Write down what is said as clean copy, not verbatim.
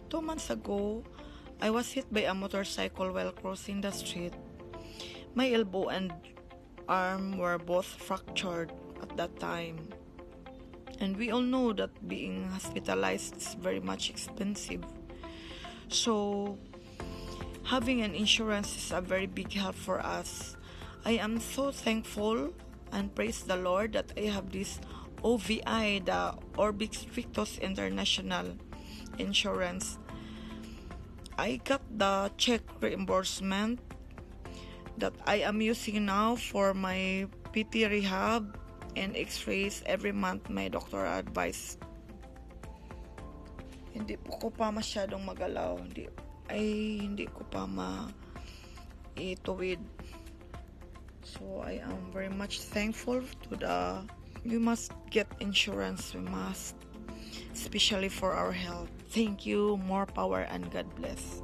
2 months ago, I was hit by a motorcycle while crossing the street. My elbow and arm were both fractured at that time. And we all know that being hospitalized is very much expensive. So, having an insurance is a very big help for us. I am so thankful and praise the Lord that I have this OVI, the Orbix Victus International Insurance. I got the check reimbursement that I am using now for my PT rehab and x-rays every month. My doctor advised. Hindi po ko pa masyadong magalaw. Hindi ko pa ituwid. So I am very much thankful to we must get insurance. We must, especially for our health. Thank you. More power and God bless.